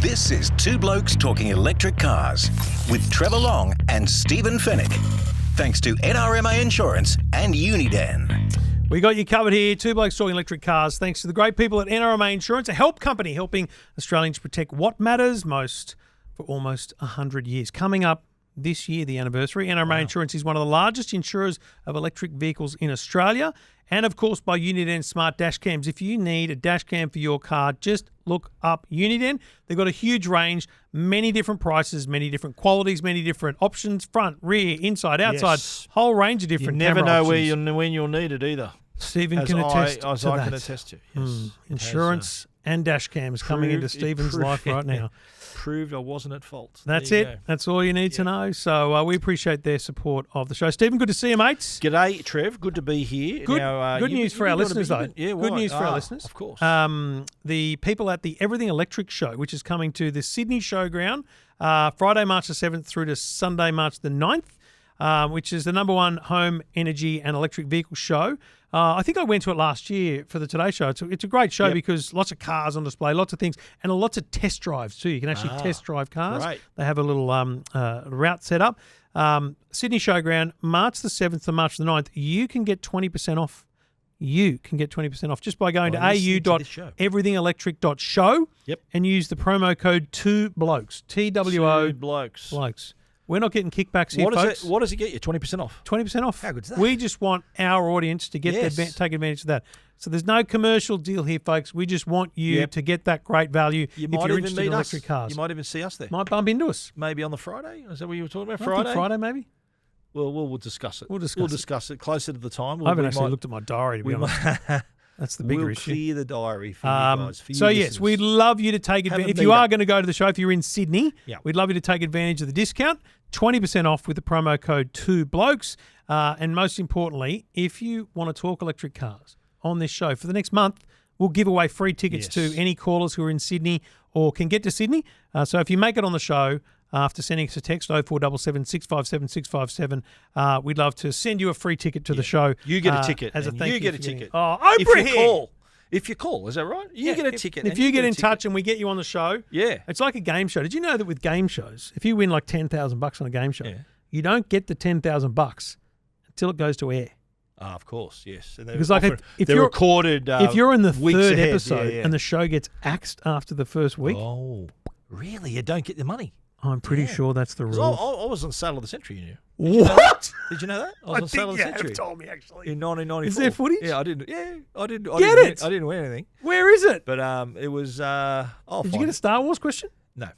This is Two Blokes Talking Electric Cars with Trevor Long and Stephen Fennick. Thanks to NRMA Insurance and Uniden. We got you covered here. Two Blokes Talking Electric Cars. Thanks to the great people at NRMA Insurance, a help company helping Australians protect what matters most for almost 100 years. Coming up this year, the anniversary, NRMA Insurance is one of the largest insurers of electric vehicles in Australia. And, of course, by Uniden Smart Dash Cams. If you need a dash cam for your car, just look up Uniden. They've got a huge range, many different prices, many different qualities, many different options, front, rear, inside, outside, whole range of different camera options. You never know when you'll need it either. Stephen can attest to that. I can attest to, yes. Insurance and dash cams coming into Stephen's life right now. Proved I wasn't at fault. That's it. Go. That's all you need to know. So we appreciate their support of the show. Stephen, good to see you, mates. G'day, Trev. Good to be here. Good news for our listeners, though. Yeah, good news for our listeners. Of course. The people at the Everything Electric Show, which is coming to the Sydney Showground, Friday, March the 7th through to Sunday, March the 9th, which is the #1 home energy and electric vehicle show. I think I went to it last year for the Today Show. It's a great show because lots of cars on display, lots of things, and lots of test drives too. You can actually test drive cars. Right. They have a little route set up. Sydney Showground, March the 7th to March the 9th. You can get 20% off. You can get 20% off just by going to au.everythingelectric.show and use the promo code 2Blokes. TWO. 2 Blokes. Blokes. We're not getting kickbacks here, folks. What does it get you? 20% off? 20% off. How good is that? We just want our audience to get take advantage of that. So there's no commercial deal here, folks. We just want you to get that great value if you're interested in electric cars. You might even see us there. Might bump into us. Maybe on the Friday? Is that what you were talking about? I think Friday, maybe? Well, we'll discuss it. We'll discuss it closer to the time. I haven't actually looked at my diary, to be honest. That's the bigger issue. We'll clear the diary for you guys. For so, yes, we'd love you to take advantage. If you are going to go to the show, if you're in Sydney, we'd love you to take advantage of the discount. 20% off with the promo code 2Blokes. And most importantly, if you want to talk electric cars on this show for the next month, we'll give away free tickets to any callers who are in Sydney or can get to Sydney. So if you make it on the show, after sending us a text 0477 657 657, we'd love to send you a free ticket to the show. You get a ticket. As a thank you get a ticket. Oh, Oprah If you call, is that right? You get a ticket. If you get in touch and we get you on the show, it's like a game show. Did you know that with game shows, if you win like $10,000 on a game show, you don't get the $10,000 until it goes to air? Of course, yes. And because like if they're you're recorded, if you're in the third ahead, episode and the show gets axed after the first week, really, you don't get the money. I'm pretty sure that's the rule. I was on Sale of the Century, you knew. What? Did you know that? I was on Sale of the Century. You told me actually. In 1994. Is there footage? Yeah, I didn't. I didn't. I didn't win anything. Where is it? But it was. Did you get a Star Wars question? No.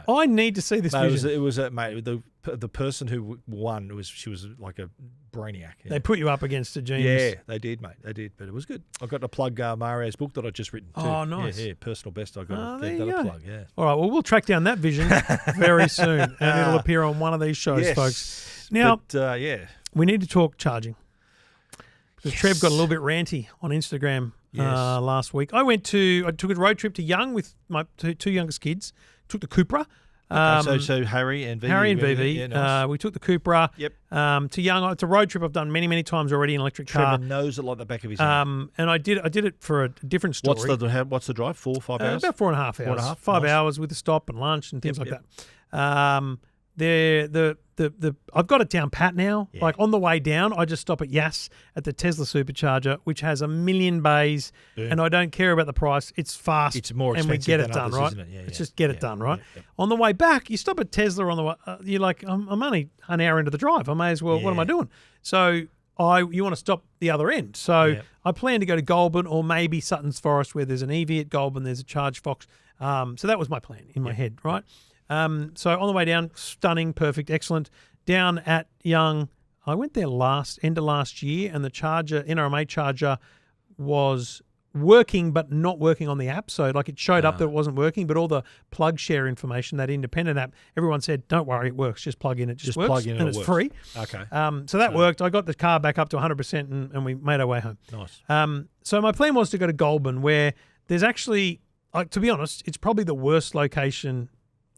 I need to see this vision. It was mate. The person who won she was like a brainiac. Yeah. They put you up against a genius. Yeah, they did, mate. They did, but it was good. I got to plug Mario's book that I just written too. Oh, nice. Yeah, personal best. I got to give that a plug. Yeah. All right. Well, we'll track down that vision very soon, and it'll appear on one of these shows, folks. Now, we need to talk charging because Trev got a little bit ranty on Instagram last week. I took a road trip to Young with my two youngest kids. Took the Cupra. So Harry and Vivi. Yeah, nice. We took the Cupra to Young. It's a road trip I've done many, many times already in an electric car. Trevor knows it like the back of his hand. And I did it for a different story. What's the drive? 4 or 5 hours? About 4.5 hours. 5 hours with a stop and lunch and things like that. I've got it down pat now. Yeah. Like on the way down, I just stop at Yass at the Tesla supercharger, which has 1 million bays, and I don't care about the price. It's fast. It's more expensive and we get than it done, others, right? Isn't it? Yeah, Let's just get it done, right? Yeah. On the way back, you stop at Tesla on the way. You're like, I'm only an hour into the drive. I may as well. What am I doing? So you want to stop the other end. So I plan to go to Goulburn or maybe Sutton's Forest, where there's an EV at Goulburn. There's a Charge Fox. So that was my plan in my head, right? So on the way down, stunning, perfect, excellent. Down at Young, I went there end of last year, and the NRMA charger was working but not working on the app. So like it showed up that it wasn't working, but all the plug share information, that independent app, everyone said, don't worry, it works. Just plug in, it just works. Plug in and it's free. Okay. So that worked. I got the car back up to 100% and we made our way home. Nice. So my plan was to go to Goulburn, where there's actually, to be honest, it's probably the worst location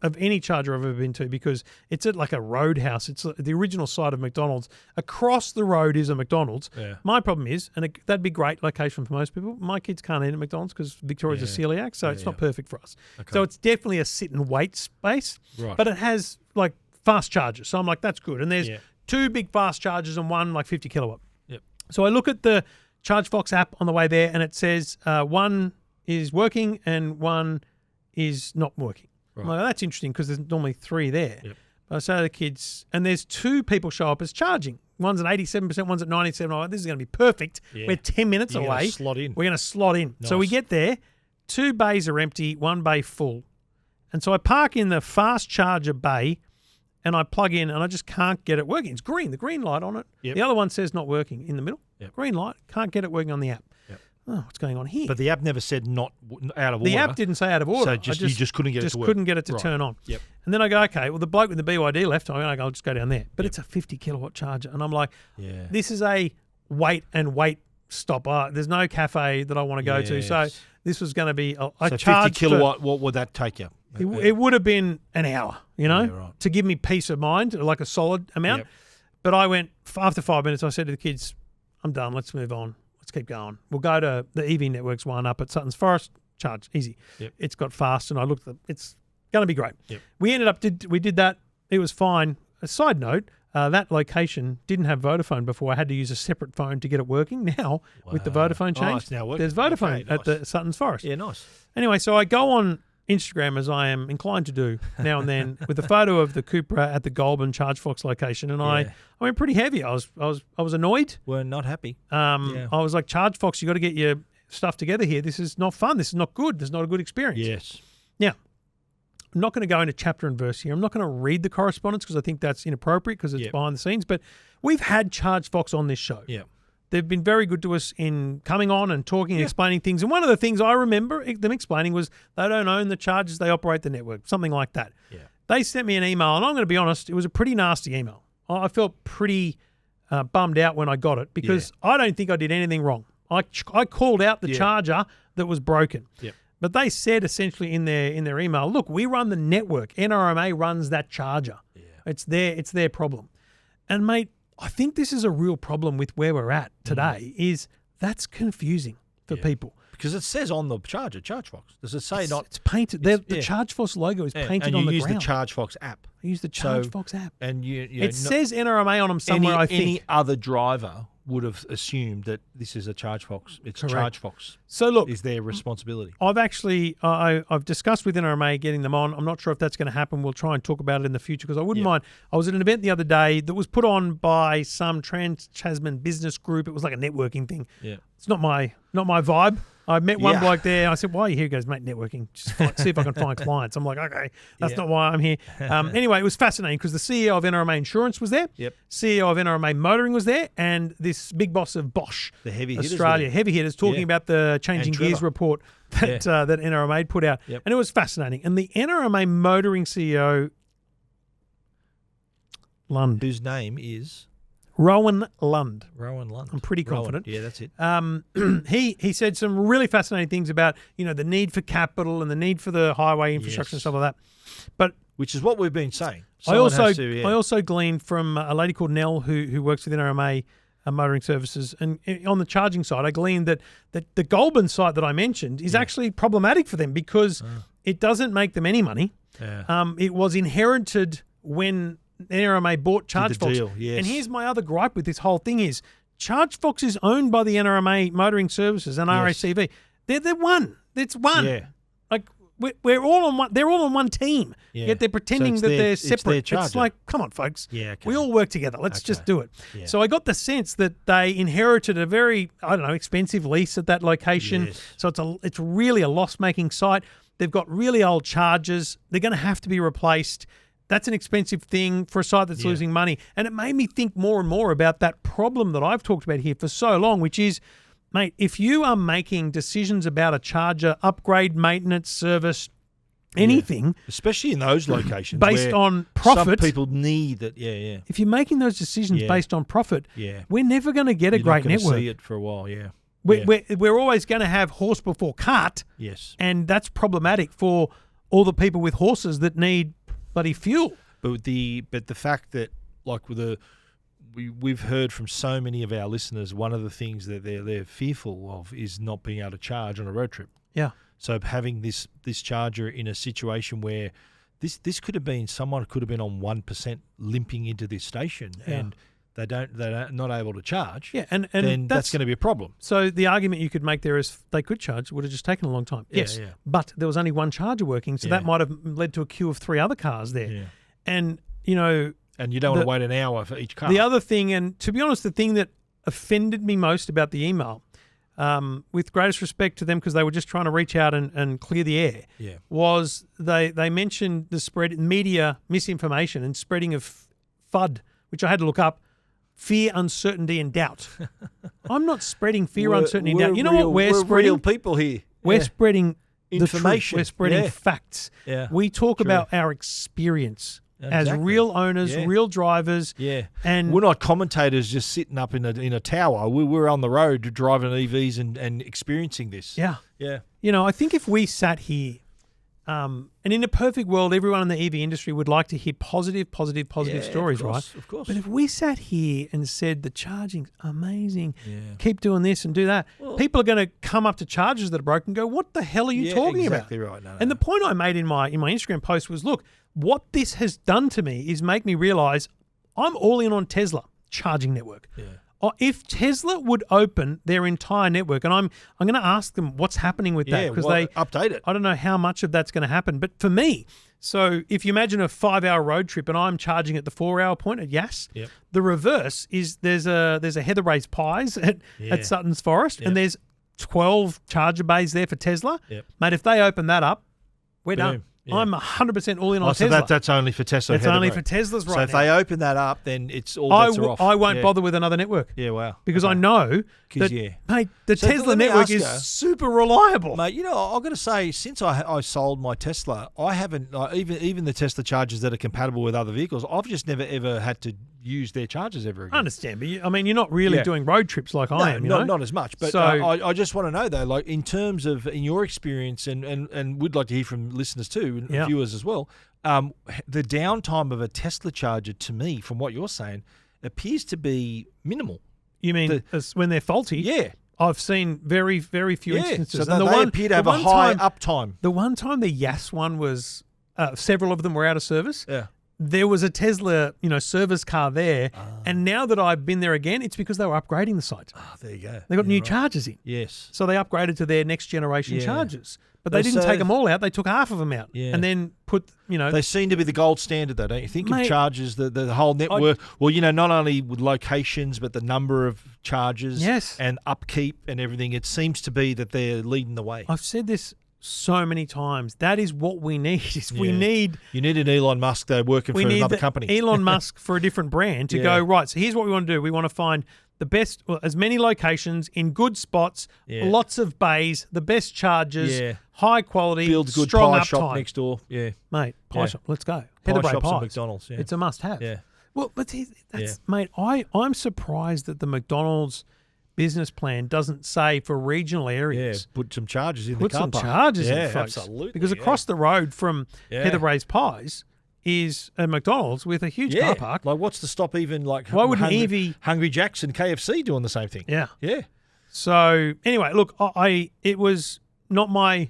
of any charger I've ever been to because it's at like a roadhouse. It's the original site of McDonald's. Across the road is a McDonald's. Yeah. My problem is, and that'd be a great location for most people, my kids can't eat at McDonald's because Victoria's a celiac, so it's not perfect for us. Okay. So it's definitely a sit and wait space, but it has like fast chargers. So I'm like, that's good. And there's 2 big fast chargers and one like 50 kilowatt. Yep. So I look at the ChargeFox app on the way there and it says one is working and one is not working. Right. Well, that's interesting because there's normally 3 there. Yep. But I say to the kids, and there's 2 people show up as charging. One's at 87%, one's at 97%. Like, this is going to be perfect. Yeah. We're 10 minutes away. Slot in. We're going to slot in. Nice. So we get there, 2 bays are empty, 1 bay full. And so I park in the fast charger bay and I plug in and I just can't get it working. It's green, the green light on it. Yep. The other one says not working in the middle. Yep. Green light, can't get it working on the app. Yep. Oh, what's going on here? But the app never said not out of order. The app didn't say out of order. So you just couldn't get it to work. Couldn't get it to turn on. Yep. And then I go, okay, well, the bloke with the BYD left, I'll just go down there. But it's a 50 kilowatt charger. And I'm like, this is a wait stop. There's no cafe that I want to go to. So this was going to be so 50 kilowatt, what would that take you? It would have been an hour, to give me peace of mind, like a solid amount. Yep. But I went, after 5 minutes, I said to the kids, I'm done. Let's move on. Let's keep going. We'll go to the EV Networks one up at Sutton's Forest. Charge, easy. Yep. It's got fast, and I looked at it's going to be great. Yep. We did that. It was fine. A side note, that location didn't have Vodafone before. I had to use a separate phone to get it working. Now, with the Vodafone change, it's now working. There's Vodafone at the Sutton's Forest. Yeah, nice. Anyway, so I go on Instagram, as I am inclined to do now and then, with a photo of the Cupra at the Goulburn ChargeFox location, and I went pretty heavy. I was annoyed. We're not happy. I was like, ChargeFox, you got to get your stuff together here. This is not fun. This is not good. This is not a good experience. Yes. Now, I'm not going to go into chapter and verse here. I'm not going to read the correspondence because I think that's inappropriate because it's behind the scenes. But we've had ChargeFox on this show. Yeah. They've been very good to us in coming on and talking and explaining things. And one of the things I remember them explaining was they don't own the chargers, they operate the network, something like that. Yeah. They sent me an email, and I'm going to be honest, it was a pretty nasty email. I felt pretty bummed out when I got it because I don't think I did anything wrong. I called out the charger that was broken. Yep. But they said essentially in their email, look, we run the network. NRMA runs that charger. Yeah. It's their problem. And mate, I think this is a real problem with where we're at today is that's confusing for people. Because it says on the charger, ChargeFox. Does it say not? It's painted. The ChargeFox logo is painted on the ground. And you use the ChargeFox app. I use the ChargeFox app. And it says NRMA on them somewhere, I think. Any other driver would have assumed that this is a ChargeFox. It's correct. ChargeFox. So look, is their responsibility. I've actually I've discussed with NRMA getting them on. I'm not sure if that's going to happen. We'll try and talk about it in the future because I wouldn't mind. I was at an event the other day that was put on by some Trans-Tasman business group. It was like a networking thing. Yeah, it's not my vibe. I met one bloke there. I said, why are you here? He goes, mate, networking. Just see if I can find clients. I'm like, okay, that's not why I'm here. Anyway, it was fascinating because the CEO of NRMA Insurance was there. Yep. CEO of NRMA Motoring was there. And this big boss of Bosch, the heavy hitters Australia, heavy hitters, talking about the Changing Gears report that that NRMA had put out. Yep. And it was fascinating. And the NRMA Motoring CEO, Lund. Whose name is? Rowan Lund. I'm pretty confident. Yeah, that's it. He said some really fascinating things about, the need for capital and the need for the highway infrastructure and stuff like that. But which is what we've been saying. I also gleaned from a lady called Nell who works with NRMA Motoring Services, and on the charging side, I gleaned that the Goulburn site that I mentioned is actually problematic for them because it doesn't make them any money. Yeah. It was inherited when NRMA bought ChargeFox. And here's my other gripe with this whole thing is ChargeFox is owned by the NRMA Motoring Services and RACV. They're one. It's one. Yeah. Like we're all on one. They're all on one team. Yeah. Yet they're pretending that they're separate. It's like, come on, folks. Yeah. Okay. We all work together. Let's just do it. Yeah. So I got the sense that they inherited a very, expensive lease at that location. Yes. So it's really a loss-making site. They've got really old chargers. They're going to have to be replaced. That's an expensive thing for a site that's losing money. And it made me think more and more about that problem that I've talked about here for so long, which is, mate, if you are making decisions about a charger, upgrade, maintenance, service, anything. Especially in those locations. Based on profit. Some people need it. If you're making those decisions based on profit, we're never going to get a great network. You're not going to see it for a while, We're always going to have horse before cart. Yes. And that's problematic for all the people with horses that need bloody fuel. But the fact that like we've heard from so many of our listeners, one of the things that they're fearful of is not being able to charge on a road trip. Yeah. So having this charger in a situation where this could have been someone could have been on 1% limping into this station and they're not able to charge. Yeah, and then that's going to be a problem. So the argument you could make there is they could charge, would have just taken a long time. Yes, but there was only one charger working, so that might have led to a queue of 3 other cars there. Yeah. And you know, and you don't want to wait an hour for each car. The other thing, and to be honest, the thing that offended me most about the email, with greatest respect to them because they were just trying to reach out and clear the air, was they mentioned the spread media misinformation and spreading of FUD, which I had to look up. Fear, uncertainty, and doubt. I'm not spreading fear, uncertainty, and doubt. You know what we're spreading? Real people here. We're spreading information. We're spreading facts. Yeah. We talk about our experience as real owners, real drivers. Yeah. And we're not commentators just sitting up in a tower. We're on the road driving EVs and experiencing this. Yeah. Yeah. You know, I think if we sat here, and in a perfect world, everyone in the EV industry would like to hear positive stories, right? Of course. But if we sat here and said the charging's amazing, keep doing this and do that, people are going to come up to chargers that are broken and go, what the hell are you talking about? Exactly right. No. And the point I made in my Instagram post was, look, what this has done to me is make me realize I'm all in on Tesla charging network. Yeah. If Tesla would open their entire network, and I'm going to ask them what's happening with that because they update it. I don't know how much of that's going to happen, but for me, so if you imagine a 5-hour road trip and I'm charging at the 4-hour point at Yass, the reverse is there's a Heather Raised Pies at Sutton's Forest, and there's 12 charger bays there for Tesla. Mate, if they open that up, we're done. Yeah. I'm 100% all in on Tesla. So that's only for Tesla. It's only for Teslas right now. So if they open that up, then it's all bets are off. I won't bother with another network. Yeah, wow. Because I know that, mate, the Tesla network is super reliable. Mate, you know, I've got to say, since I sold my Tesla, I haven't, even the Tesla chargers that are compatible with other vehicles, I've just never, ever had to use their chargers ever again. I understand, but I mean, you're not really doing road trips like I am, you know? Not as much. But I just want to know, though, like in terms of, in your experience, and would like to hear from listeners too, and viewers as well, the downtime of a Tesla charger, to me, from what you're saying, appears to be minimal. You mean when they're faulty? Yeah. I've seen very, very few instances. So and they appear to have a high uptime. The one time the Yass one was, several of them were out of service. Yeah. There was a Tesla, service car there, and now that I've been there again, it's because they were upgrading the site. Oh, there you go. They got new chargers in. Yes. So they upgraded to their next generation chargers. But they didn't take them all out. They took half of them out and then put, They seem to be the gold standard, though, don't you think? Of chargers, the whole network. Not only with locations, but the number of chargers and upkeep and everything. It seems to be that they're leading the way. I've said this so many times. That is what we need. You need an Elon Musk, though, working for another company. Elon Musk for a different brand to go, right, so here's what we want to do. We want to find the best, as many locations in good spots, lots of bays, the best chargers, high quality, build good strong pie uptime. shop next door. Yeah. Mate, pie shop, let's go. Pie shops and McDonald's. Yeah. It's a must-have. Yeah. Well, but mate, I'm surprised that the McDonald's business plan doesn't say for regional areas. Yeah, put some charges in the car park. Put some charges in, folks. Absolutely. Because across the road from Heather Raised Pies is a McDonald's with a huge car park. Like, what's to stop even like why wouldn't Hungry Jack's and KFC doing the same thing? Yeah. Yeah. So anyway, look, it was not my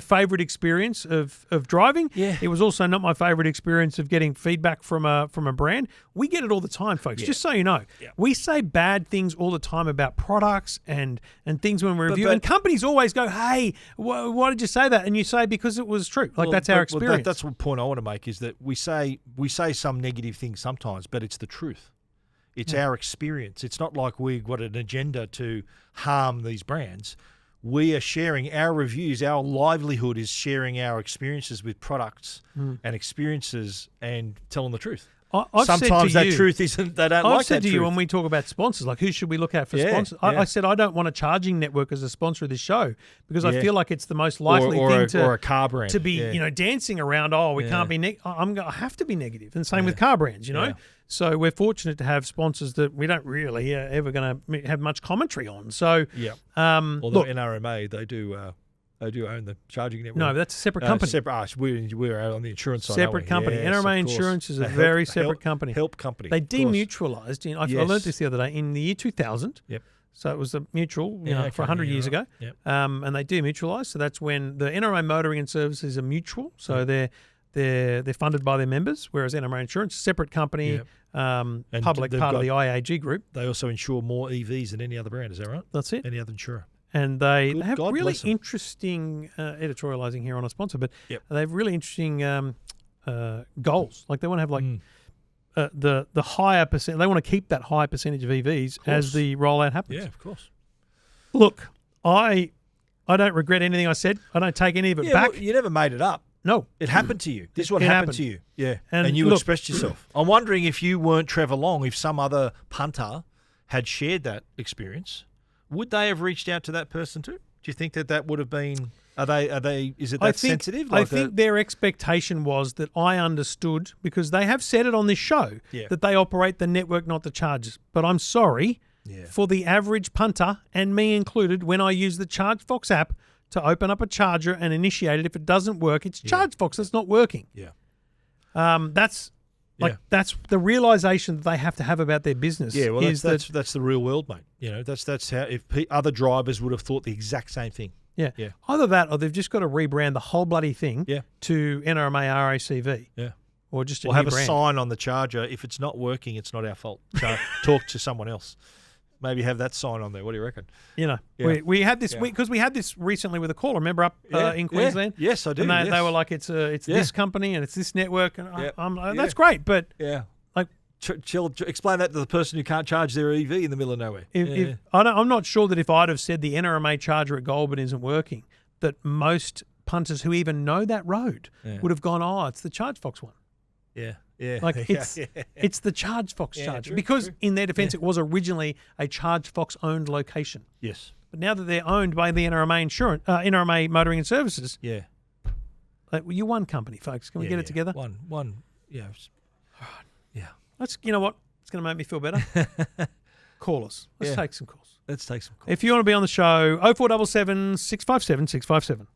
favourite experience of driving. Yeah. It was also not my favourite experience of getting feedback from a brand. We get it all the time, folks. Just so you know. Yeah. We say bad things all the time about products and things when we review. And companies always go, hey, why did you say that? And you say, because it was true. That's our experience. That's the point I want to make, is that we say some negative things sometimes, but it's the truth. It's our experience. It's not like we've got an agenda to harm these brands. We are sharing our reviews. Our livelihood is sharing our experiences with products and experiences and telling the truth. Sometimes that truth isn't, they don't like that truth. I've said to you when we talk about sponsors, like who should we look at for sponsors? I said I don't want a charging network as a sponsor of this show because I feel like it's the most likely thing or a car brand to be, dancing around. Oh, we can't be. I have to be negative, and same with car brands. So we're fortunate to have sponsors that we don't really ever going to have much commentary on. So although look, NRMA, they do Oh, do you own the charging network? No, that's a separate company. We're out on the insurance side. Separate company. Yes, NRMA of course. Insurance is a very separate company. Help company. They of course. demutualised. I learned this the other day. In the year 2000, Yep. so it was a mutual for 100 years ago, Yep. and they demutualised. So that's when the NRMA Motoring and Services are mutual. So they're funded by their members, whereas NRMA Insurance, separate company, public part of the IAG group. They also insure more EVs than any other brand. Is that right? That's it. Any other insurer. And they have God really bless them. interesting editorializing here on a sponsor, but Yep. they have really interesting goals. Like they want to have the higher percent. They want to keep that higher percentage of EVs as the rollout happens. Yeah, of course. Look, I don't regret anything I said. I don't take any of it back. Well, you never made it up. No, It happened to you. This is what It happened happened. to you. Yeah. And And you look- expressed yourself. I'm wondering if you weren't Trevor Long, if some other punter had shared that experience, would they have reached out to that person too? Do you think that would have been? Is it that sensitive? I think their expectation was that I understood, because they have said it on this show, Yeah. that they operate the network, not the charges. But I'm sorry for the average punter, and me included, when I use the ChargeFox app to open up a charger and initiate it. If it doesn't work, it's ChargeFox that's not working. Yeah. That's the realization that they have to have about their business. Yeah, well, is that's the real world, mate. That's how if other drivers would have thought the exact same thing. Yeah. Either that, or they've just got to rebrand the whole bloody thing to NRMA RACV. Yeah. Or just Or have a sign on the charger. If it's not working, it's not our fault. Talk to someone else. Maybe have that sign on there. What do you reckon? We had this because we had this recently with a caller. Remember up in Queensland? Yeah. Yes, I do. And they were like, it's this company and it's this network, and I'm like, that's great, but like, explain that to the person who can't charge their EV in the middle of nowhere. I'm not sure that if I'd have said the NRMA charger at Goulburn isn't working, that most punters who even know that road would have gone, oh, it's the ChargeFox one. Yeah. Like it's the ChargeFox charger, because in their defence, it was originally a ChargeFox owned location. Yes. But now that they're owned by the NRMA Motoring and Services, like, you're one company, folks. Can we get it together? One. Yeah. Yeah. You know what? It's going to make me feel better. Call us. Let's take some calls. Let's take some calls. If you want to be on the show, 0477 657 657.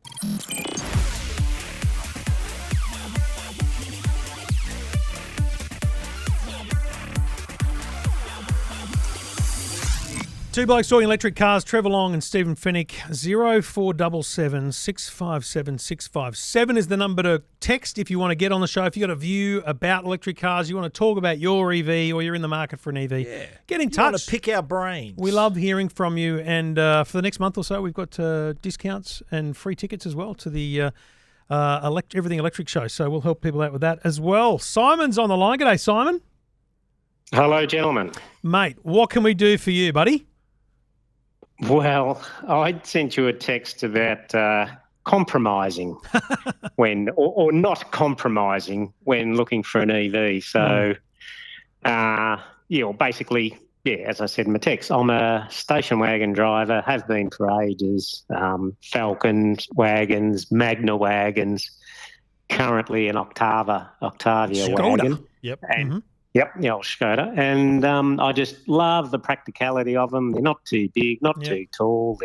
Two Blokes Talking Electric Cars, Trevor Long and Stephen Fennick. 0477 657 657 is the number to text if you want to get on the show. If you've got a view about electric cars, you want to talk about your EV, or you're in the market for an EV, get in touch. You want to pick our brains. We love hearing from you. And for the next month or so, we've got discounts and free tickets as well to the Everything Electric show. So we'll help people out with that as well. Simon's on the line. G'day, Simon. Hello, gentlemen. Mate, what can we do for you, buddy? Well, I sent you a text about compromising or not compromising when looking for an EV. So, basically, as I said in my text, I'm a station wagon driver, have been for ages. Falcons, Wagons, Magna Wagons, currently an Octavia wagon. Yep. And the old Skoda. And I just love the practicality of them. They're not too big, not too tall.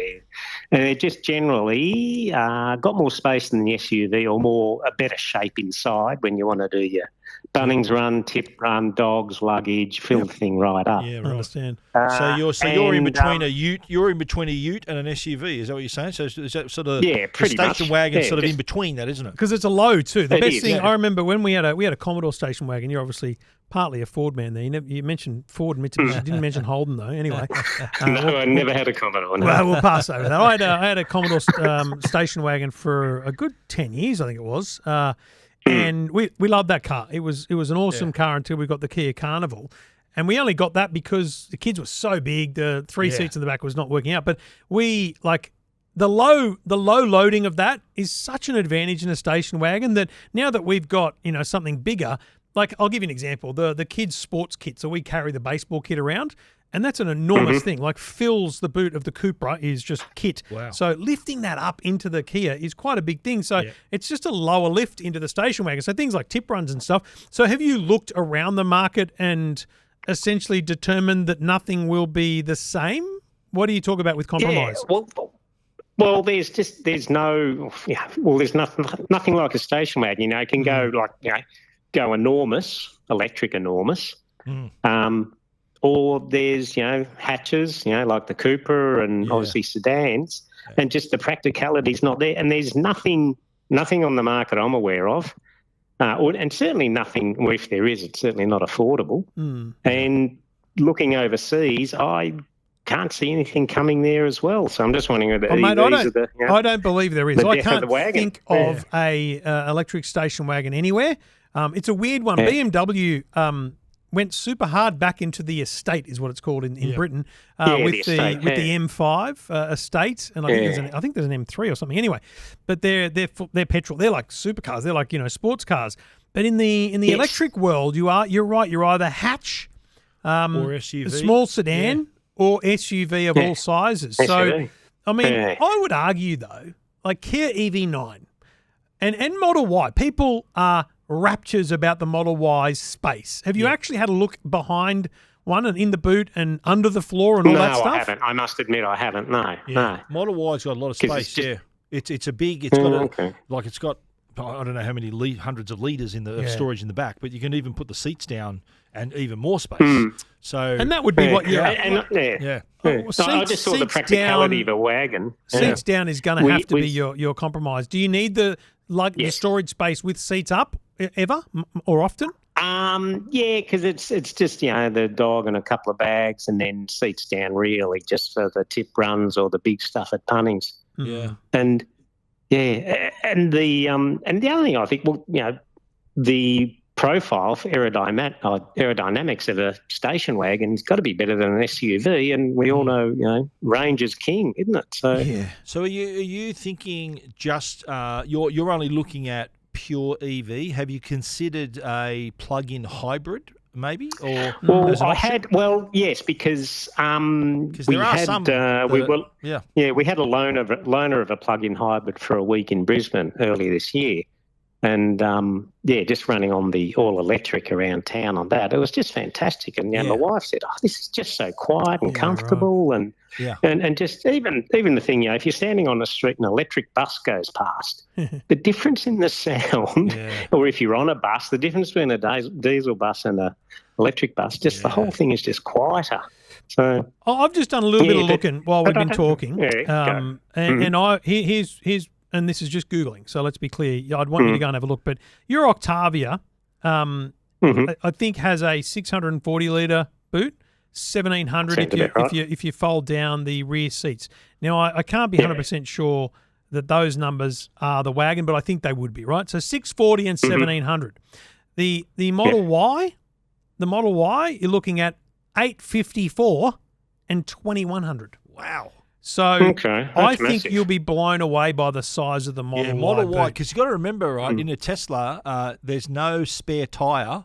They're just generally got more space than the SUV, or a better shape inside when you want to do your Bunnings run, tip run, dogs, luggage, fill the thing right up. Yeah, right. I understand. So you're in between a ute. You're in between a ute and an SUV. Is that what you're saying? So is that sort of pretty the much. station wagon sort of just in between that, isn't it? Because it's a low too. The It best is, thing yeah. I remember when we had a Commodore station wagon. You're obviously partly a Ford man there. You mentioned Ford and Mitsubishi. You didn't mention Holden though. Anyway, No, I never had a Commodore. No. well, we'll pass over that. I had a Commodore station wagon for a good 10 years, I think it was. And we loved that car. It was an awesome car until we got the Kia Carnival. And we only got that because the kids were so big, the three seats in the back was not working out. But we, like, the low loading of that is such an advantage in a station wagon that now that we've got, something bigger, like, I'll give you an example. The kids' sports kit, so we carry the baseball kit around, and that's an enormous thing. Like, fills the boot of the Cupra is just kit. Wow. So lifting that up into the Kia is quite a big thing. So it's just a lower lift into the station wagon. So things like tip runs and stuff. So have you looked around the market and essentially determined that nothing will be the same? What do you talk about with compromise? Yeah, Well, there's nothing like a station wagon. You know, it can go go enormous, electric enormous. Or there's, hatches, like the Cooper and obviously sedans, and just the practicality's not there. And there's nothing on the market I'm aware of, and certainly nothing, well, if there is, it's certainly not affordable. And looking overseas, I can't see anything coming there as well. So I'm just wondering whether I don't believe there is. I can't think of a electric station wagon anywhere. It's a weird one. BMW went super hard back into the estate, is what it's called in Britain, with the M5 estate, and I think there's an M3 or something. Anyway, but they're petrol. They're like supercars. They're like sports cars. But in the electric world, you're right. You're either hatch, or SUV, a small sedan, or SUV of all sizes. SUV. So, I mean, I would argue though, like Kia EV9 and Model Y, people are raptures about the Model Y's space. Have you actually had a look behind one and in the boot and under the floor and all that stuff? No, I haven't. I must admit I haven't. No. Model Y's got a lot of space. It's a big. It's got it's got I don't know how many hundreds of litres of storage in the back, but you can even put the seats down and even more space. So and that would be what you're. So I just saw the practicality of a wagon. Seats down is going to have to be your compromise. Do you need the storage space with seats up ever or often? Because it's just the dog and a couple of bags, and then seats down really just for the tip runs or the big stuff at Bunnings. And the other thing I think, the profile for aerodynamics of a station wagon's got to be better than an SUV, and we all know range is king, isn't it? So So are you thinking just you're only looking at pure EV? Have you considered a plug-in hybrid, maybe? Or yes, because we had a loaner of a plug-in hybrid for a week in Brisbane earlier this year, and just running on the all electric around town on that, it was just fantastic. And my wife said, "Oh, this is just so quiet and comfortable," and just even the thing, if you're standing on the street and an electric bus goes past, the difference in the sound, or if you're on a bus, the difference between a diesel bus and a electric bus, just the whole thing is just quieter. So I've just done a little bit of looking while we've been talking, here's. And this is just Googling, so let's be clear. I'd want you to go and have a look. But your Octavia, I think, has a 640-litre boot, 1,700 if you fold down the rear seats. Now, I can't be 100% sure that those numbers are the wagon, but I think they would be, right? So 640 and 1,700. The Model Y, you're looking at 854 and 2,100. Wow. So I think massive. You'll be blown away by the size of the Model Y. Model Y, because you've got to remember, right, in a Tesla, there's no spare tyre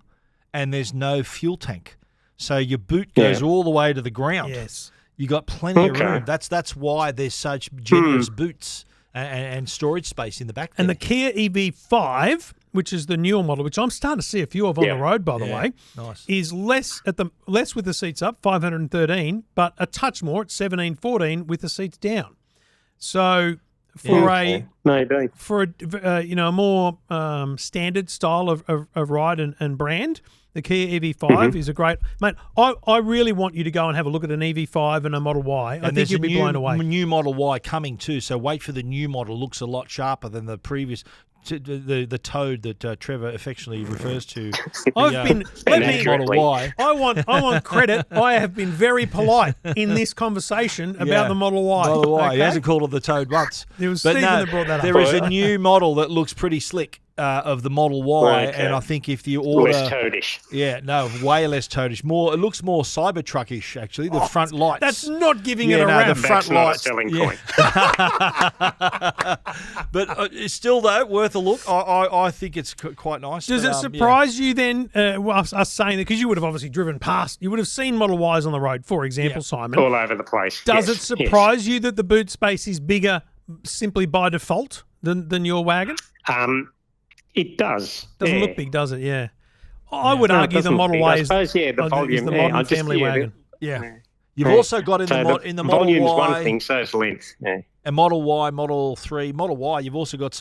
and there's no fuel tank. So your boot goes all the way to the ground. Yes. You got plenty of room. That's why there's such generous boots and storage space in the back there. And the Kia EV5, which is the newer model, which I'm starting to see a few of on the road, by the way, is less with the seats up, 513, but a touch more at 1,714 with the seats down. So for a more standard style of ride and brand, the Kia EV5 is a great... Mate, I really want you to go and have a look at an EV5 and a Model Y. I think you'll be blown away. New Model Y coming too, so wait for the new model. Looks a lot sharper than the previous... The toad that Trevor affectionately refers to. Model Y. I want credit. I have been very polite in this conversation about the Model Y. Model Y. He hasn't called it the toad once. There was Stephen that brought that up. There is a new model that looks pretty slick of the Model Y, and I think if you order less toadish. Way less toadish. It looks more Cybertruckish actually. The front lights. That's not giving it a rap. The front lights. Selling point. But still though, worth a look. I think it's quite nice. Does it surprise you then, us saying that, because you would have obviously driven past, you would have seen Model Ys on the road, for example, Simon. All over the place. Does it surprise you that the boot space is bigger simply by default than your wagon? It does. Doesn't look big, does it? Yeah. I would argue the Model Y is the modern family wagon. Yeah. You've also got in the Model volume's Y. one thing, so is length. Yeah. And Model Y, Model 3, Model Y, you've also got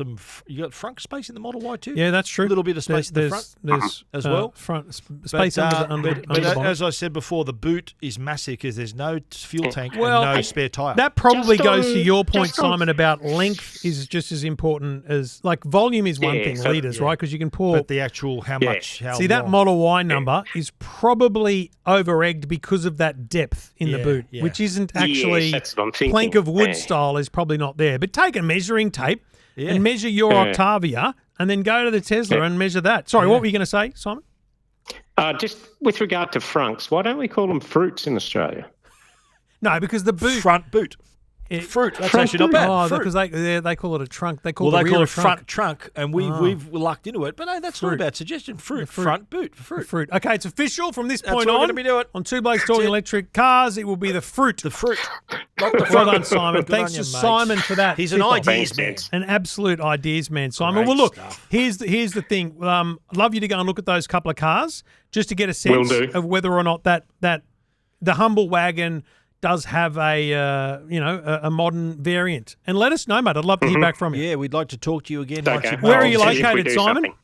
you got front space in the Model Y too? Yeah, that's true. A little bit of space in the front there's as well. Front space under the bonnet. As I said before, the boot is massive because there's no fuel tank and Well, no spare tyre. That probably goes to your point, just on- Simon, about length is just as important as, like, volume is one thing, litres, right? Because you can pour. But the actual how much, how See, that long. Model Y number is probably over-egged because of that depth in the boot, yeah. which isn't actually that's what I'm thinking. plank of wood Yeah. style is probably not there. But take a measuring tape and measure your Octavia and then go to the Tesla and measure that. Sorry, what were you going to say, Simon? Just with regard to frunks, why don't we call them fruits in Australia? No, because the boot. Front boot. Fruit. That's actually not bad. Oh, Fruit. because they call it a trunk. They call Well, the they rear call a it front trunk, and we've lucked into it. But no, that's not a Fruit. bad suggestion. Fruit. Front boot. Fruit. Fruit. Okay, it's official from this That's point what we're on. gonna be doing. On Two Blokes Talking it. Electric Cars, it will be the fruit. The fruit. Not the Well front. done, Simon. Good Thanks on to you, Simon mate. for that. He's an tip-off. ideas Thanks, man. man. An absolute ideas man, Simon. Great Well, look, stuff. here's the thing. I'd love you to go and look at those couple of cars just to get a sense Will do. of whether or not that the humble wagon does have a modern variant. And let us know, mate. I'd love to hear back from you. Yeah, we'd like to talk to you again. Okay. once you've Where are made you the I'll see if we located, do Simon? something.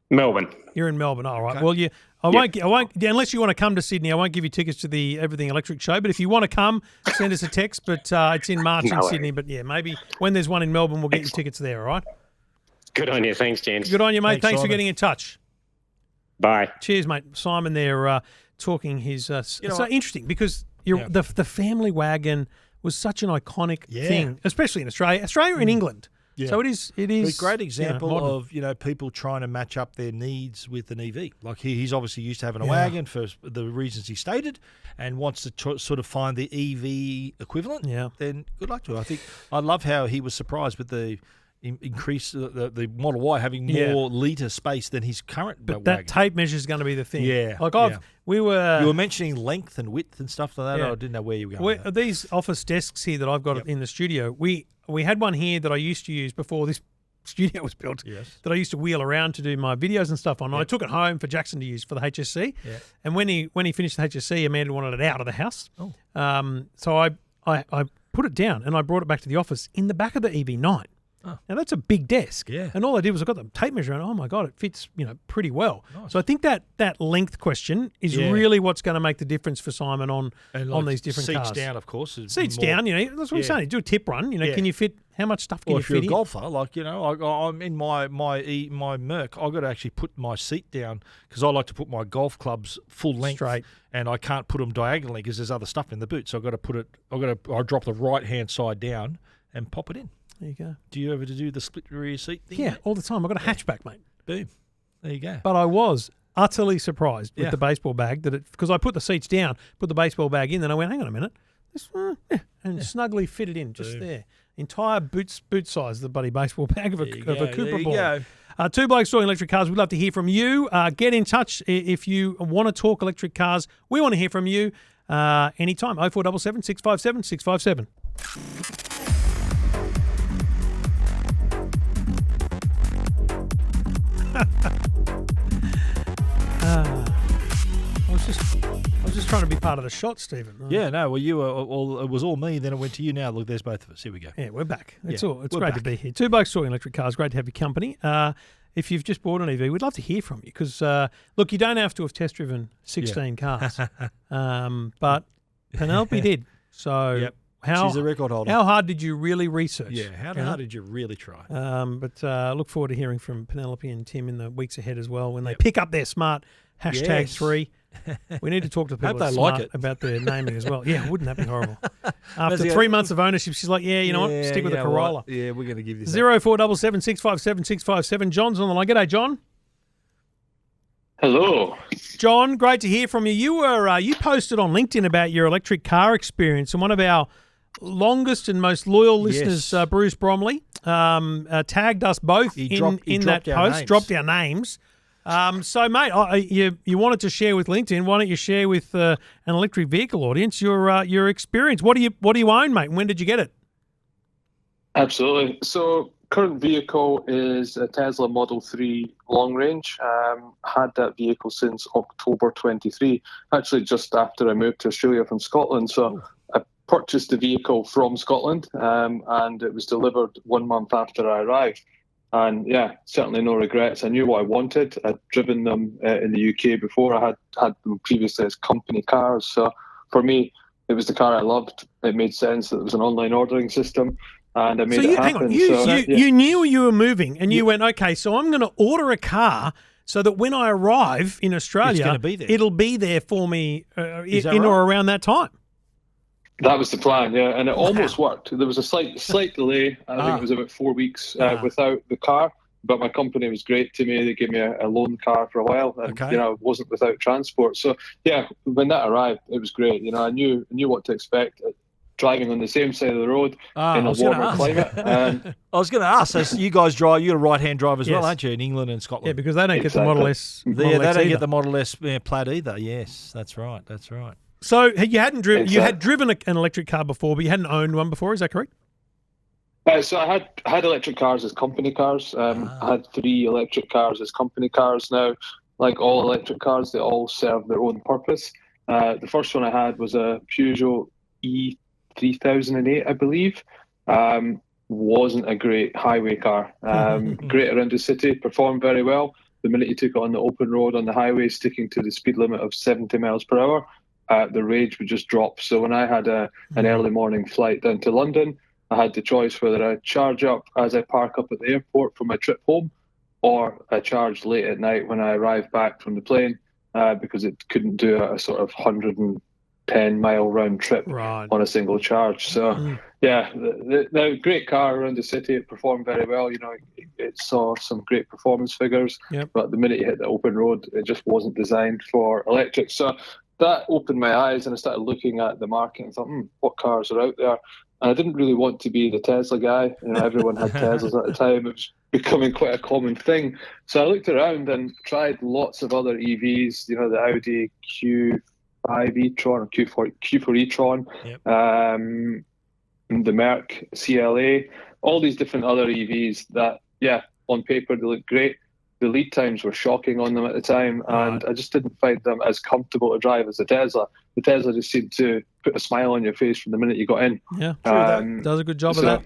Melbourne. You're in Melbourne. All right. Okay. Well, I won't unless you want to come to Sydney. I won't give you tickets to the Everything Electric show. But if you want to come, send us a text. But it's in March in No Sydney. But yeah, maybe when there's one in Melbourne, we'll get you tickets there. All right. Good on you. Thanks, James. Good on you, mate. Thanks for Simon. getting in touch. Bye. Cheers, mate. Simon there talking his. It's so what? interesting because Yeah. the family wagon was such an iconic thing, especially in Australia and England. Yeah. So it is. A great example modern. of people trying to match up their needs with an EV. Like he's obviously used to having a wagon for the reasons he stated, and wants to sort of find the EV equivalent. Yeah. Then good luck to him. I love how he was surprised with the increase the Model Y having more litre space than his current But wagon. that tape measure is going to be the thing. Yeah, Like yeah. we were. You were mentioning length and width and stuff like that. Yeah. I didn't know where you were going. with that. These office desks here that I've got in the studio, we had one here that I used to use before this studio was built. Yes. That I used to wheel around to do my videos and stuff on. I took it home for Jackson to use for the HSC. Yeah. And when he finished the HSC, Amanda wanted it out of the house. Oh. So I put it down and I brought it back to the office in the back of the EV9. Oh. Now that's a big desk. Yeah. And all I did was I got the tape measure and oh my God, it fits, pretty well. Nice. So I think that length question is Yeah. really what's going to make the difference for Simon on And these different seats cars. down, of course. is Seats more- down, that's what I'm saying. Do a tip run, Yeah. can you fit, how much stuff can Or you if you're fit a in? golfer, I'm in my Merc, I've got to actually put my seat down because I like to put my golf clubs full length Straight. and I can't put them diagonally because there's other stuff in the boot. So I've got to put it. I drop the right hand side down and pop it in. There you go. Do you ever do the split rear seat thing? Yeah, mate? all the time. I've got a hatchback, mate. Boom. There you go. But I was utterly surprised with Yeah. the baseball bag because I put the seats down, put the baseball bag in, then I went, hang on a minute. And snugly fitted in just there. Entire boot size, the bloody baseball bag of a Cooper There you ball. go. Two Blokes Talking Electric Cars. We'd love to hear from you. Get in touch if you want to talk electric cars. We want to hear from you anytime. 0477 657 657. I was just trying to be part of the shot, Stephen. Yeah, no. Well, you were it was all me. Then it went to you. Now look, there's both of us. Here we go. Yeah, we're back. It's Yeah, It's we're great to back. be here. Two Blokes Talking Electric Cars. Great to have your company. If you've just bought an EV, we'd love to hear from you because, look, you don't have to have test driven 16 cars, but Penelope did. So Yep. how She's a record holder. how hard did you really research? Yeah. How hard did you really try? But look forward to hearing from Penelope and Tim in the weeks ahead as well when they pick up their smart Yes. #3. We need to talk to people Hope that they are like smart it. about their naming as well. Yeah, wouldn't that be horrible? After Does he- 3 months of ownership, she's like, yeah, you know what? Yeah, Stick with the you know Corolla. what? Yeah, we're going to give you 0477 657 657. John's on the line. G'day, John. Hello. John, great to hear from you. You posted on LinkedIn about your electric car experience, and one of our longest and most loyal listeners, Yes. Bruce Bromley, tagged us both He in that dropped our post. names. Dropped our names. So, mate, you wanted to share with LinkedIn. Why don't you share with an electric vehicle audience your experience? What do you own, mate? And when did you get it? Absolutely. So, current vehicle is a Tesla Model 3 long range. Had that vehicle since October 23, actually just after I moved to Australia from Scotland. So, I purchased the vehicle from Scotland, and it was delivered 1 month after I arrived. And yeah, certainly no regrets. I knew what I wanted. I'd driven them in the UK before. I had them previously as company cars. So for me, it was the car I loved. It made sense that it was an online ordering system, and I made it happen. Hang on. You knew you were moving, and you went, okay, so I'm going to order a car so that when I arrive in Australia, it'll be there for me in or around that time. That was the plan, yeah, and it almost worked. There was a slight delay. I think it was about 4 weeks without the car, but my company was great to me. They gave me a loan car for a while, and I wasn't without transport. So yeah, when that arrived, it was great. I knew what to expect. Driving on the same side of the road in a warmer climate. I was going to ask, so you guys drive, you're a right-hand drive as well, aren't you, in England and Scotland? Yeah, because they don't get the Model S. They don't get the Model S Plaid either. Yes, that's right. So you hadn't driven. You had driven an electric car before, but you hadn't owned one before. Is that correct? So I had electric cars as company cars. I had 3 electric cars as company cars. Now, like all electric cars, they all serve their own purpose. The first one I had was a Peugeot E3008, I believe. Wasn't a great highway car. Great around the city, performed very well. The minute you took it on the open road on the highway, sticking to the speed limit of 70 miles per hour, the rage would just drop. So when I had an early morning flight down to London, I had the choice whether I charge up as I park up at the airport for my trip home, or I charged late at night when I arrived back from the plane, because it couldn't do a sort of 110-mile round trip on a single charge. So yeah, the great car around the city. It performed very well. It saw some great performance figures, but the minute you hit the open road, it just wasn't designed for electric. So that opened my eyes, and I started looking at the market and thought, what cars are out there? And I didn't really want to be the Tesla guy. Everyone had Teslas at the time. It was becoming quite a common thing. So I looked around and tried lots of other EVs, the Audi Q5 e-tron or Q4 e-tron, the Merc CLA, all these different other EVs that, on paper, they look great. The lead times were shocking on them at the time, and I just didn't find them as comfortable to drive as the Tesla. The Tesla just seemed to put a smile on your face from the minute you got in. Yeah, true. Does a good job of that.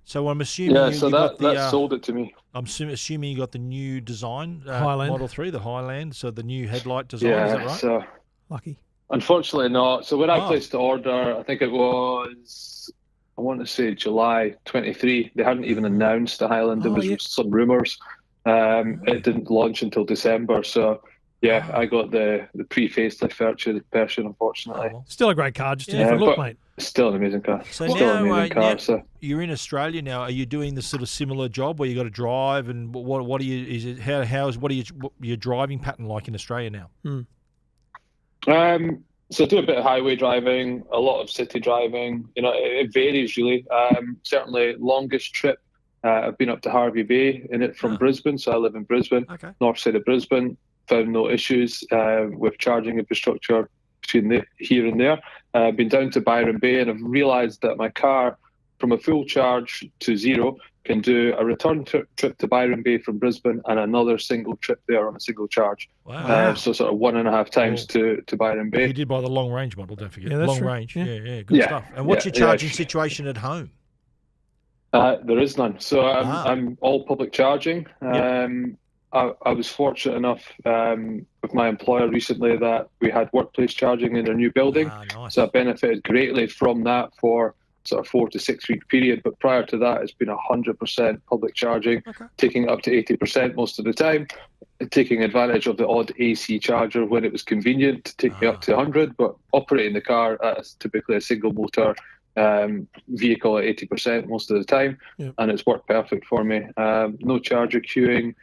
So I'm assuming that sold it to me. I'm assuming you got the new design, Highland. Model 3, the Highland, so the new headlight design, is that right? So, lucky. Unfortunately not. So when I placed the order, I think it was, I want to say July 23, they hadn't even announced the Highland. There was some rumours. It didn't launch until December, so I got the pre-facelift version, unfortunately. Still a great car, just a different look, mate. Still an amazing car. So now, you're in Australia now. Are you doing this sort of similar job where you got to drive, and what are you? Is it what your driving pattern like in Australia now? So I do a bit of highway driving, a lot of city driving. It varies really. Certainly, longest trip. I've been up to Harvey Bay in it from Brisbane, so I live in Brisbane, north side of Brisbane. Found no issues with charging infrastructure between here and there. I've been down to Byron Bay, and I've realised that my car, from a full charge to zero, can do a return trip to Byron Bay from Brisbane and another single trip there on a single charge. Wow. So sort of 1.5 times to Byron Bay. You did buy the long range model, don't forget. Yeah, that's long true. range. Yeah, good stuff. And what's your charging situation at home? There is none. So I'm all public charging. I was fortunate enough with my employer recently that we had workplace charging in their new building. Nice. So I benefited greatly from that for sort of 4 to 6 week period. But prior to that, it's been 100% public charging, taking up to 80% most of the time, taking advantage of the odd AC charger when it was convenient to take me up to 100, but operating the car as typically a single motor vehicle at 80% most of the time, and it's worked perfect for me. No charger queuing,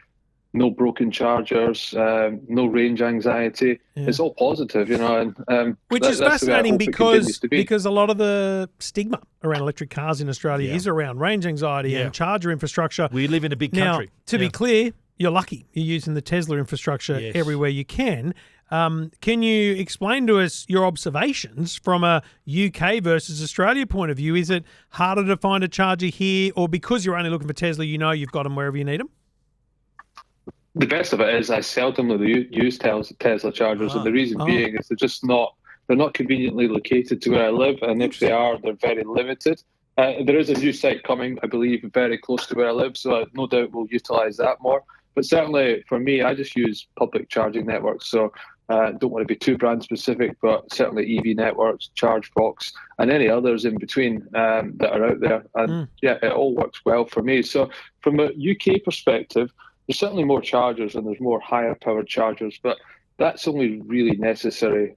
no broken chargers, no range anxiety. It's all positive, and which is fascinating because a lot of the stigma around electric cars in Australia is around range anxiety and charger infrastructure. We live in a big country. Now, to be clear, you're lucky. You're using the Tesla infrastructure everywhere you can. Can you explain to us your observations from a UK versus Australia point of view? Is it harder to find a charger here, or because you're only looking for Tesla, you've got them wherever you need them? The best of it is I seldomly use Tesla chargers, and the reason being is they're just not they're not conveniently located to where I live, and if they are, they're very limited. There is a new site coming, I believe, very close to where I live, so no doubt we'll utilise that more. But certainly for me, I just use public charging networks. So don't want to be too brand specific, but certainly EV networks, ChargeBox, and any others in between that are out there. And yeah, it all works well for me. So from a UK perspective, there's certainly more chargers and there's more higher powered chargers, but that's only really necessary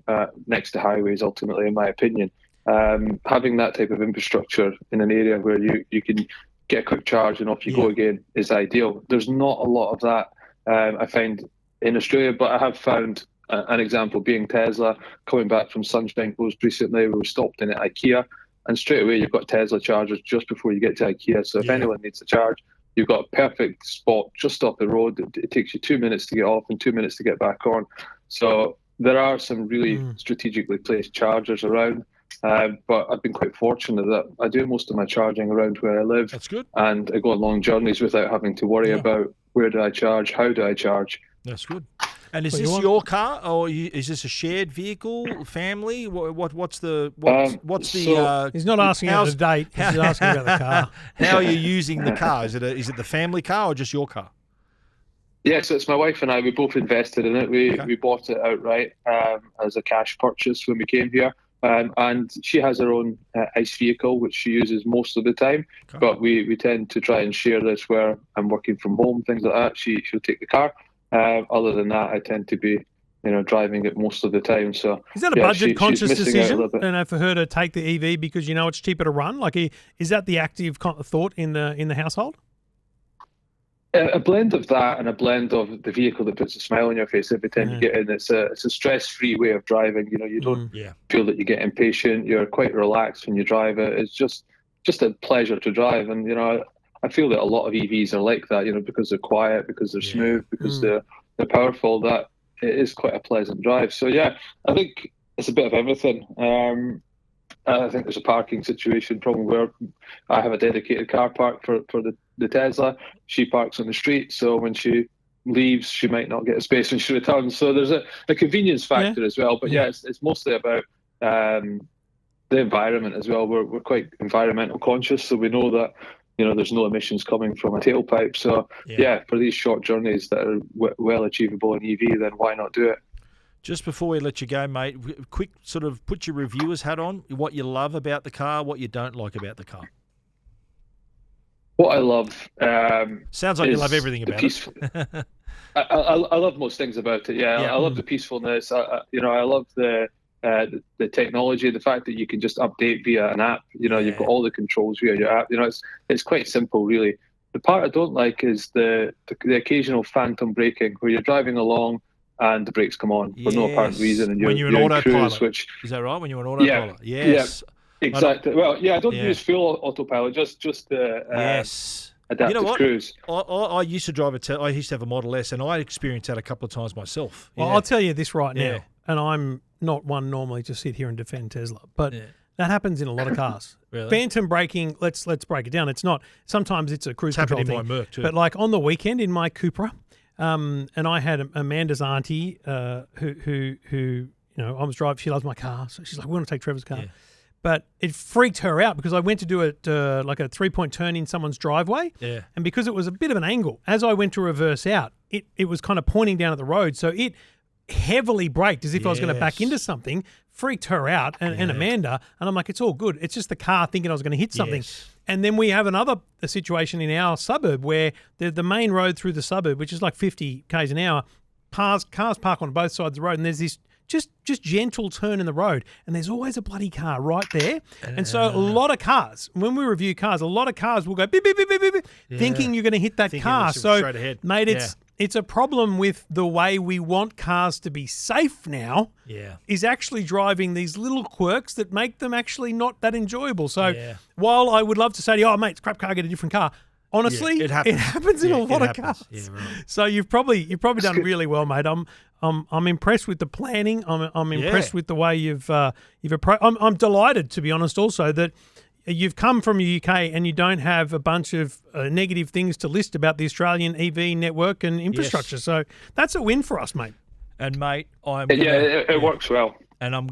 next to highways, ultimately, in my opinion. Having that type of infrastructure in an area where you can get a quick charge and off you go again is ideal. There's not a lot of that, I find, in Australia, but I have found an example being Tesla. Coming back from Sunshine Coast recently, we were stopped in at IKEA, and straight away you've got Tesla chargers just before you get to IKEA. So if anyone needs a charge, you've got a perfect spot just off the road. It takes you 2 minutes to get off and 2 minutes to get back on. So there are some really strategically placed chargers around. But I've been quite fortunate that I do most of my charging around where I live. That's good. And I go on long journeys without having to worry about where do I charge, how do I charge. That's good. And is this your car, or is this a shared vehicle, family? What's the? He's not asking about the date. He's asking about the car. How are you using the car? Is it the family car or just your car? Yeah, so it's my wife and I. We both invested in it. We bought it outright as a cash purchase when we came here. And she has her own ICE vehicle, which she uses most of the time. Okay. But we tend to try and share this where I'm working from home, things like that. She'll take the car. Other than that, I tend to be, driving it most of the time. So is that a budget-conscious decision, for her to take the EV because it's cheaper to run? Like, is that the active thought in the household? A blend of that and a blend of the vehicle that puts a smile on your face every time you get in. It's a stress-free way of driving. You don't feel that you get impatient. You're quite relaxed when you drive it. It's just a pleasure to drive. And I feel that a lot of EVs are like that. Because they're quiet, because they're smooth, because they're powerful. That it is quite a pleasant drive. So yeah, I think it's a bit of everything. I think there's a parking situation problem where I have a dedicated car park for the Tesla. She parks on the street, so when she leaves, she might not get a space when she returns. So there's a convenience factor as well. But it's mostly about the environment as well. We're quite environmental conscious, so we know that there's no emissions coming from a tailpipe. So for these short journeys that are well achievable in EV, then why not do it? Just before we let you go, mate, quick sort of put your reviewer's hat on, what you love about the car, what you don't like about the car. What I love... sounds like you love everything about it. I love most things about it, I love the peacefulness. I love the technology, the fact that you can just update via an app. You've got all the controls via your app. It's quite simple, really. The part I don't like is the occasional phantom braking where you're driving along and the brakes come on for no apparent reason, and you're an autopilot. Cruise, is that right? When you're an autopilot, yes, exactly. Well, I don't use full autopilot, just the adaptive cruise. I used to drive I used to have a Model S, and I experienced that a couple of times myself. Well, I'll tell you this right now, and I'm not one normally to sit here and defend Tesla, but that happens in a lot of cars. Really? Phantom braking. Let's break it down. It's not. Sometimes it's a cruise control thing. In my Merc too. But like on the weekend in my Cupra. And I had Amanda's auntie who I was driving. She loves my car, so she's like, "We want to take Trevor's car." Yeah. But it freaked her out because I went to do it like a 3-point turn in someone's driveway, and because it was a bit of an angle, as I went to reverse out, it was kind of pointing down at the road, so it heavily braked as if I was going to back into something. Freaked her out and Amanda, and I'm like, it's all good. It's just the car thinking I was going to hit something. Yes. And then we have a situation in our suburb where the main road through the suburb, which is like 50 k's an hour, cars park on both sides of the road, and there's this just gentle turn in the road, and there's always a bloody car right there. And so a lot of cars, when we review cars, a lot of cars will go beep, beep, beep, beep, beep, thinking you're going to hit that car. So, straight ahead. Mate, it's a problem with the way we want cars to be safe now. Is actually driving these little quirks that make them actually not that enjoyable. So while I would love to say to you, oh, mate, it's a crap car, get a different car. Honestly, it happens in a lot of cars. Yeah, right. So you've probably done really well, mate. I'm impressed with the planning. I'm impressed with the way you've approached. I'm delighted, to be honest, also that you've come from the UK and you don't have a bunch of negative things to list about the Australian EV network and infrastructure. So that's a win for us, mate. And mate, it works well. And I'm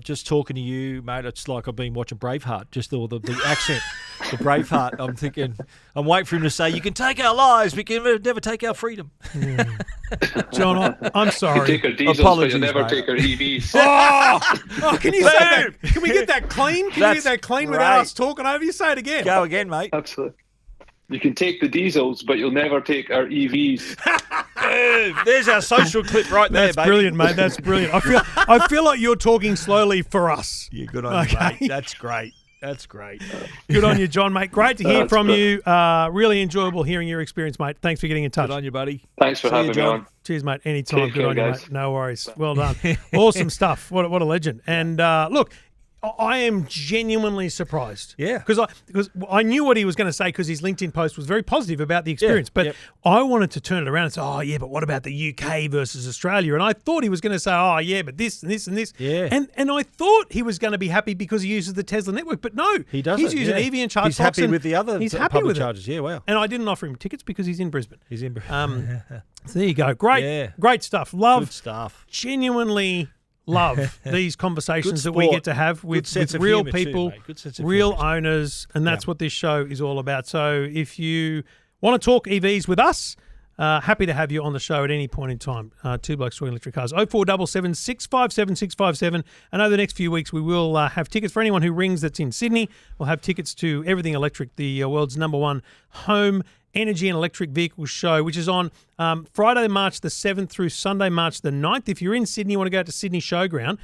just talking to you, mate. It's like I've been watching Braveheart, just all the accent, the Braveheart. I'm waiting for him to say, "You can take our lives, but you can never take our freedom." John, I'm sorry. You take our diesels, Apologies, but you never mate. take our EVs. Oh, can you say that? Can we get that clean? Can you That's get that clean great. without us talking over you? Say it again. Go again, mate. Absolutely. You can take the diesels, but you'll never take our EVs. There's our social clip right there, That's baby. brilliant, mate. That's brilliant. I feel like you're talking slowly for us. Yeah, good on you, Okay. mate. That's great. That's great. Good on you, John, mate. Great to hear That's from good. you. Really enjoyable hearing your experience, mate. Thanks for getting in touch. Good on you, buddy. Thanks for See you, having me John. on. Cheers, mate. Anytime. Take Good care, on you, guys. mate. No worries. Well done. Awesome stuff. What a legend. And look, I am genuinely surprised. Yeah. Because I knew what he was going to say because his LinkedIn post was very positive about the experience. But yep. I wanted to turn it around and say, oh, yeah, but what about the UK versus Australia? And I thought he was going to say, oh, yeah, but this and this and this. Yeah. And I thought he was going to be happy because he uses the Tesla network. But no. He doesn't. He's using EV and charge He's happy with the other he's happy public with charges. it. Yeah, wow. And I didn't offer him tickets because he's in Brisbane. He's in. So there you go. Great. Yeah. Great stuff. Love Good stuff. genuinely love these conversations Good that we sport. get to have with sense of real humour too, people, mate. Good sense of real humour. owners, and that's Yeah. what this show is all about. So if you want to talk EVs with us, happy to have you on the show at any point in time. Two Blokes Talking Electric Cars, 0477 657 657. And over the next few weeks, we will have tickets for anyone who rings that's in Sydney. We'll have tickets to Everything Electric, the world's #1 home energy and electric vehicle show, which is on Friday, March the 7th through Sunday, March the 9th. If you're in Sydney, you want to go to Sydney Showground,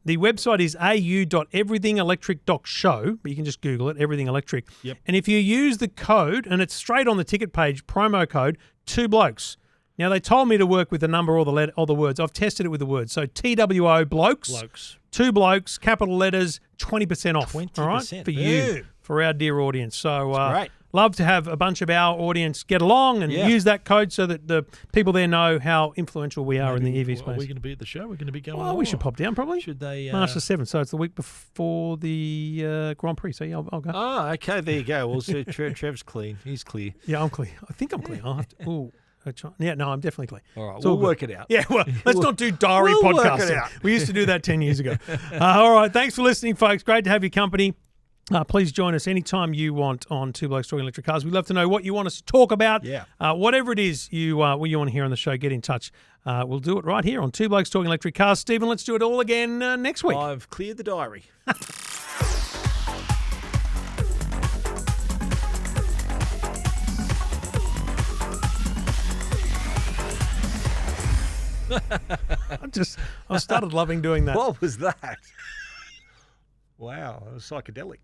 the website is au.everythingelectric.show, but you can just Google it, Everything Electric. Yep. And if you use the code, and it's straight on the ticket page, promo code, 2 Blokes. Now, they told me to work with the number or the words. I've tested it with the words. So TWO Blokes. Blokes. 2 Blokes, capital letters, 20% off. 20%. All right? For you, Boom. for our dear audience. So great. love to have a bunch of our audience get along and Yeah. use that code so that the people there know how influential we are in the EV Are space. we going to be at the show? We're going to be going. Well, we should pop down probably. Should they? March the 7th, so it's the week before the Grand Prix. So yeah, I'll go. Oh, okay. There you go. Well, so Trev's clean. He's clear. Yeah, I'm clear. I think I'm clear. I'll have to. Ooh. Yeah, no, I'm definitely clear. All right, It's all we'll good. work it out. Yeah, well, let's not do diary We'll work podcasting. it out. We used to do that 10 years ago. All right, thanks for listening, folks. Great to have your company. Please join us anytime you want on Two Blokes Talking Electric Cars. We'd love to know what you want us to talk about. Yeah. Whatever it is you want to hear on the show, get in touch. We'll do it right here on Two Blokes Talking Electric Cars. Stephen, let's do it all again next week. I've cleared the diary. I started loving doing that. What was that? Wow, it was psychedelic.